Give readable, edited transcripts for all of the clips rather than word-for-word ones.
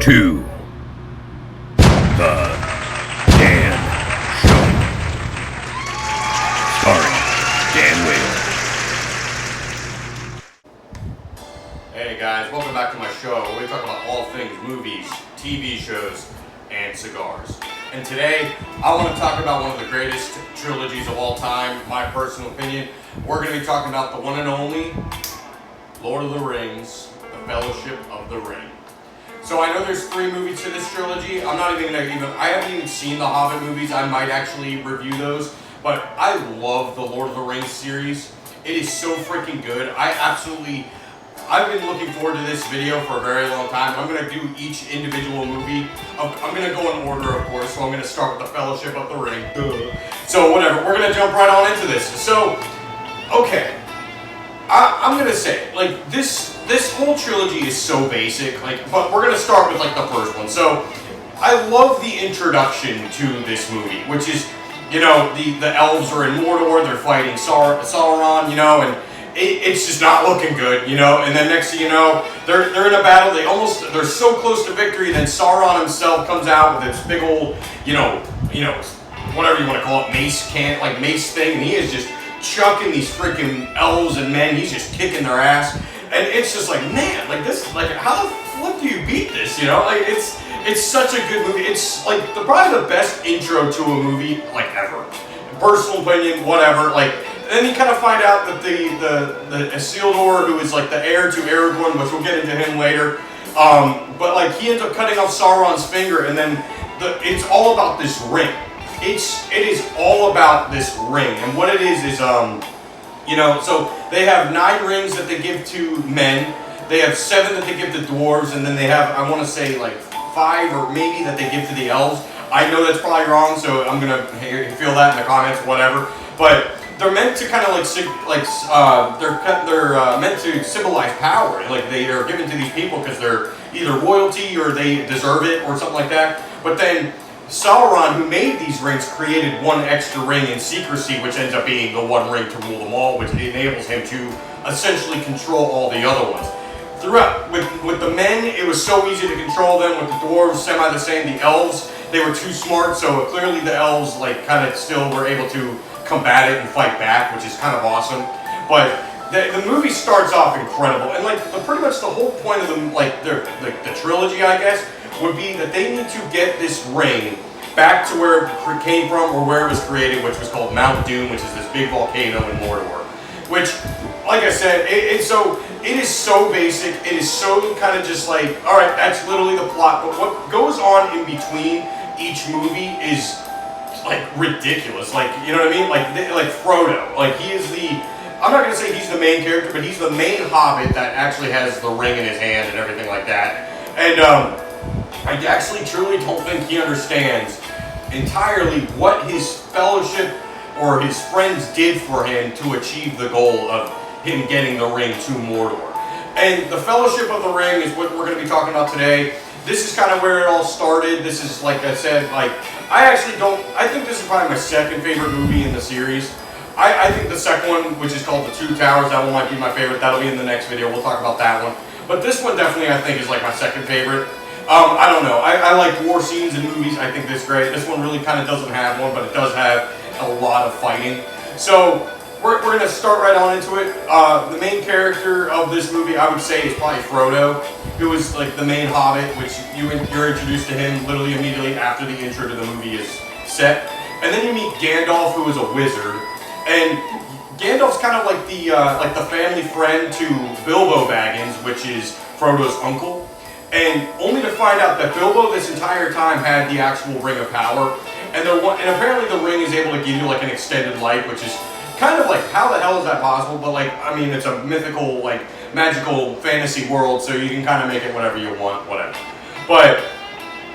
to The Dan Show, starring Dan Whale. Hey guys, welcome back to my show where we talk about all things movies, TV shows, and cigars. And today, I want to talk about one of the greatest trilogies of all time, my personal opinion. We're going to be talking about the one and only Lord of the Rings, The Fellowship of the Ring. So I know there's 3 movies to this trilogy. I haven't even seen the Hobbit movies. I might actually review those. But I love the Lord of the Rings series. It is so freaking good. I've been looking forward to this video for a very long time. I'm going to do each individual movie. I'm going to go in order, of course. So I'm going to start with The Fellowship of the Ring. So whatever, we're going to jump right on into this. So, okay. I'm going to say, like, this whole trilogy is so basic, but we're going to start with, the first one. So, I love the introduction to this movie, which is, the elves are in Mordor, they're fighting Sauron, and it's just not looking good, and then next thing you know, they're in a battle, they're so close to victory, then Sauron himself comes out with this big old, whatever you want to call it, mace thing, and he is just chucking these freaking elves and men, he's just kicking their ass, and it's just man, how the flip do you beat this, it's such a good movie, it's probably the best intro to a movie, ever, personal opinion, whatever, then you kind of find out that the Isildur, who is the heir to Aragorn, which we'll get into him later, but he ends up cutting off Sauron's finger, and then it's all about this ring. It is all about this ring, and what it is, so they have 9 rings that they give to men, they have 7 that they give to dwarves, and then they have, I want to say 5 or maybe that they give to the elves. I know that's probably wrong, so I'm gonna feel that in the comments, whatever. But they're meant to kind of they're meant to symbolize power. They are given to these people because they're either royalty or they deserve it or something like that. But then Sauron, who made these rings, created one extra ring in secrecy, which ends up being the one ring to rule them all, which enables him to essentially control all the other ones. Throughout, with the men, it was so easy to control them. With the dwarves, semi the same. The elves, they were too smart, so clearly the elves kind of still were able to combat it and fight back, which is kind of awesome. But the movie starts off incredible, and pretty much the whole point of the trilogy, I guess, would be that they need to get this ring back to where it came from or where it was created, which was called Mount Doom, which is this big volcano in Mordor. Which, like I said, it is so basic. It is so kind of just all right, that's literally the plot. But what goes on in between each movie is ridiculous. You know what I mean? Frodo. He is I'm not gonna say he's the main character, but he's the main hobbit that actually has the ring in his hand and everything like that. And I actually truly don't think he understands entirely what his fellowship or his friends did for him to achieve the goal of him getting the ring to Mordor. And the Fellowship of the Ring is what we're going to be talking about today. This is kind of where it all started. This is, like I said, I think this is probably my second favorite movie in the series. I think the second one, which is called The Two Towers, that one might be my favorite. That'll be in the next video. We'll talk about that one. But this one definitely, I think, is my second favorite. I don't know. I like war scenes in movies. I think this is great. This one really kind of doesn't have one, but it does have a lot of fighting. So we're going to start right on into it. The main character of this movie, I would say, is probably Frodo, who is the main hobbit, which you're introduced to him literally immediately after the intro to the movie is set. And then you meet Gandalf, who is a wizard. And Gandalf's kind of like the family friend to Bilbo Baggins, which is Frodo's uncle. And only to find out that Bilbo this entire time had the actual Ring of Power. And apparently the ring is able to give you an extended life, which is kind of how the hell is that possible? But it's a mythical, magical fantasy world, so you can kind of make it whatever you want, whatever. But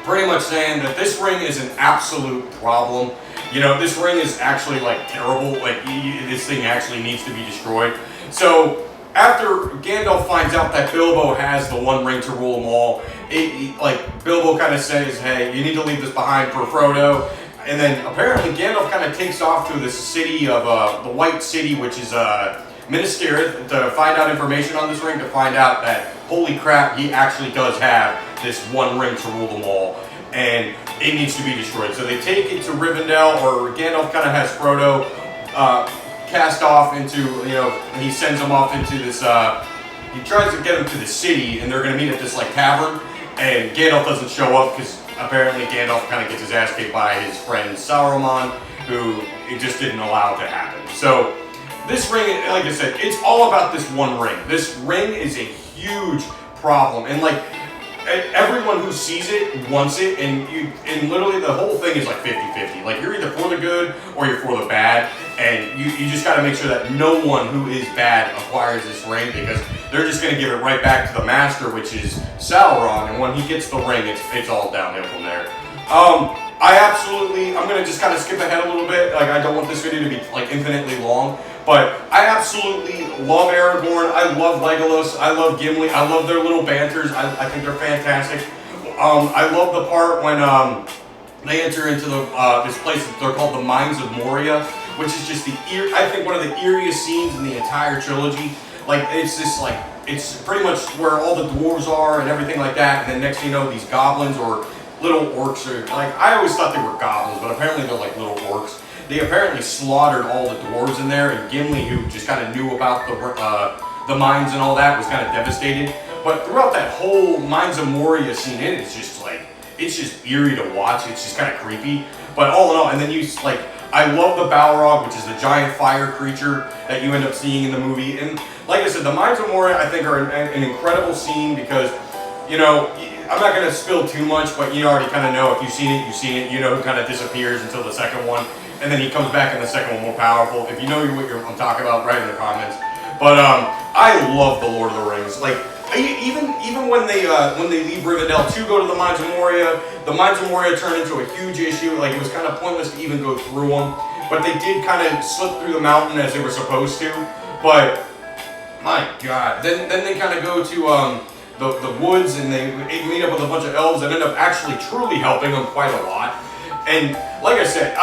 pretty much saying that this ring is an absolute problem. This ring is actually terrible. This thing actually needs to be destroyed. So after Gandalf finds out that Bilbo has the one ring to rule them all, Bilbo kind of says, hey, you need to leave this behind for Frodo. And then apparently Gandalf kind of takes off to the city of the White City, which is Minas Tirith, to find out information on this ring, to find out that holy crap, he actually does have this one ring to rule them all, and it needs to be destroyed. So they take it to Rivendell, or Gandalf kind of has Frodo cast off into, he sends them off into this, he tries to get them to the city, and they're going to meet at this like tavern, and Gandalf doesn't show up because apparently Gandalf kind of gets his ass kicked by his friend Sauron, who it just didn't allow it to happen. So this ring, like I said, it's all about this one ring. This ring is a huge problem, and like everyone who sees it wants it, and literally the whole thing is like 50-50. Like you're either for the good or you're for the bad, and you just got to make sure that no one who is bad acquires this ring, because they're just going to give it right back to the master, which is Sauron, and when he gets the ring, it's all downhill from there. I'm going to just kind of skip ahead a little bit. Like, I don't want this video to be like infinitely long, but I absolutely love Aragorn. I love Legolas. I love Gimli. I love their little banters. I think they're fantastic. I love the part when they enter into this place that they're called the Mines of Moria, which is just I think one of the eeriest scenes in the entire trilogy. Like, it's pretty much where all the dwarves are and everything like that, and then next thing you know, these goblins or little orcs are, like, I always thought they were goblins, but apparently they're like little orcs. They apparently slaughtered all the dwarves in there, and Gimli, who just kind of knew about the mines and all that, was kind of devastated. But throughout that whole Mines of Moria scene, it's just eerie to watch. It's just kind of creepy. But all in all, and then I love the Balrog, which is the giant fire creature that you end up seeing in the movie. And like I said, the Mines of Moria, I think, are an incredible scene because, I'm not going to spill too much, but you already kind of know. If you've seen it, you've seen it. You know who kind of disappears until the second one, and then he comes back in the second one more powerful. If you know what I'm talking about, write in the comments. But I love the Lord of the Rings. Like, even when they leave Rivendell to go to the Mines of Moria turned into a huge issue. Like, it was kind of pointless to even go through them. But they did kind of slip through the mountain as they were supposed to. But my God, then they kind of go to the woods, and they meet up with a bunch of elves that end up actually truly helping them quite a lot. And like I said,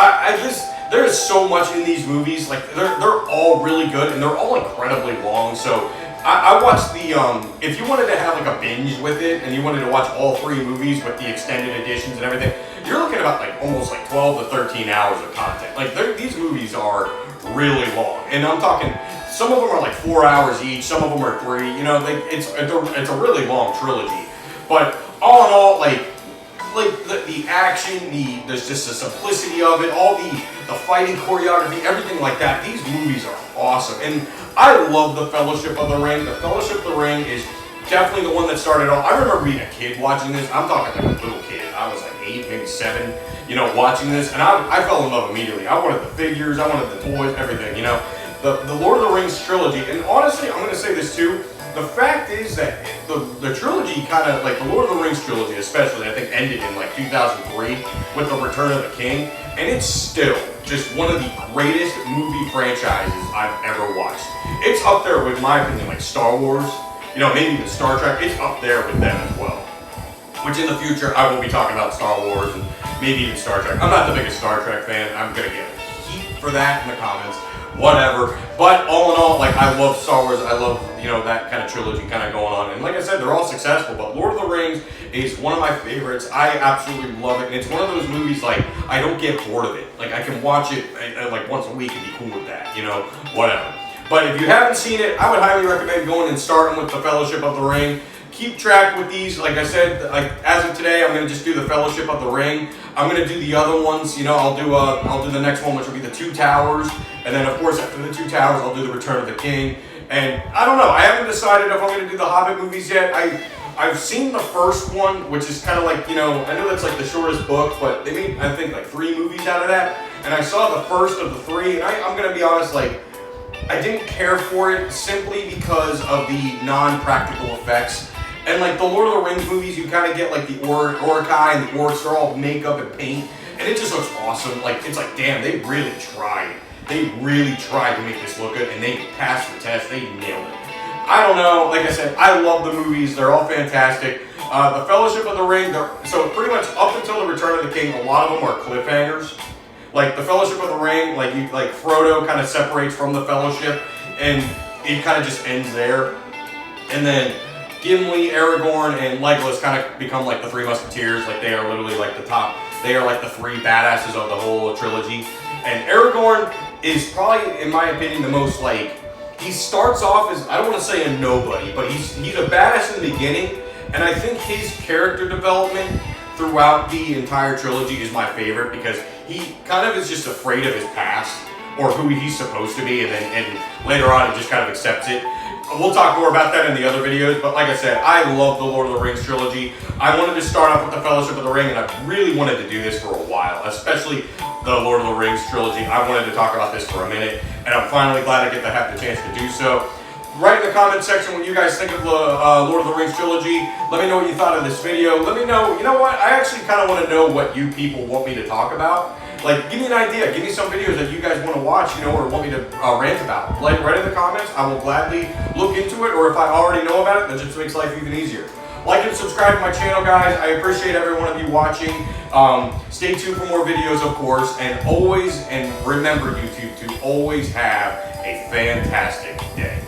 there is so much in these movies. Like, they're all really good, and they're all incredibly long. So I watched if you wanted to have like a binge with it, and you wanted to watch all 3 movies with the extended editions and everything, you're looking about like almost like 12 to 13 hours of content. Like, these movies are really long, and I'm talking, some of them are like 4 hours each, some of them are 3. It's a really long trilogy. But all in all, like the action, there's just the simplicity of it, all the fighting choreography, everything like that. These movies are awesome, and I love the Fellowship of the Ring. The Fellowship of the Ring is definitely the one that started all. I remember being a kid watching this. I'm talking like a little kid. I was like 8, maybe 7, watching this, and I fell in love immediately. I wanted the figures, I wanted the toys, everything, The Lord of the Rings trilogy, and honestly, I'm going to say this too, the fact is that the trilogy kind of, like the Lord of the Rings trilogy especially, I think ended in like 2003 with The Return of the King, and it's still just one of the greatest movie franchises I've ever watched. It's up there with, my opinion, like Star Wars, maybe even Star Trek. It's up there with them as well. Which in the future, I will be talking about Star Wars and maybe even Star Trek. I'm not the biggest Star Trek fan. I'm going to get heat for that in the comments. Whatever. But all in all, like, I love Star Wars. I love, that kind of trilogy kind of going on. And like I said, they're all successful. But Lord of the Rings is one of my favorites. I absolutely love it. And it's one of those movies, like, I don't get bored of it. Like, I can watch it, like, once a week and be cool with that, whatever. But if you haven't seen it, I would highly recommend going and starting with the Fellowship of the Ring. Keep track with these. Like I said, like, as of today, I'm going to just do the Fellowship of the Ring. I'm going to do the other ones. I'll do the next one, which will be the 2 Towers. And then, of course, after the 2 Towers, I'll do the Return of the King. And I don't know. I haven't decided if I'm going to do the Hobbit movies yet. I've seen the first one, which is kind of like, I know that's like the shortest book, but they made, I think, like 3 movies out of that. And I saw the first of the 3, and I'm going to be honest, like, I didn't care for it simply because of the non-practical effects. And like the Lord of the Rings movies, you kind of get like the Orcai and the orcs, they're all makeup and paint, and it just looks awesome. Like, it's like, damn, they really tried. They really tried to make this look good, and they passed the test. They nailed it. I don't know. Like I said, I love the movies. They're all fantastic. The Fellowship of the Ring, so pretty much up until the Return of the King, a lot of them are cliffhangers. Like the Fellowship of the Ring, like Frodo kind of separates from the Fellowship, and it kind of just ends there. And then Gimli, Aragorn, and Legolas kind of become like the Three Musketeers. Like they are literally like the top. They are like the three badasses of the whole trilogy. And Aragorn is probably, in my opinion, the most like, he starts off as, I don't want to say a nobody, but he's a badass in the beginning. And I think his character development throughout the entire trilogy is my favorite because he kind of is just afraid of his past or who he's supposed to be, and later on he just kind of accepts it. We'll talk more about that in the other videos, but like I said, I love the Lord of the Rings trilogy. I wanted to start off with the Fellowship of the Ring, and I really wanted to do this for a while, especially the Lord of the Rings trilogy. I wanted to talk about this for a minute, and I'm finally glad I get to have the chance to do so. Write in the comment section what you guys think of the Lord of the Rings trilogy. Let me know what you thought of this video. Let me know, you know what, I actually kind of want to know what you people want me to talk about. Like, give me an idea. Give me some videos that you guys want to watch, you know, or want me to rant about. Like, write in the comments. I will gladly look into it, or if I already know about it, that just makes life even easier. Like and subscribe to my channel, guys. I appreciate every one of you watching. Stay tuned for more videos, of course, and always, and remember, YouTube, to always have a fantastic day.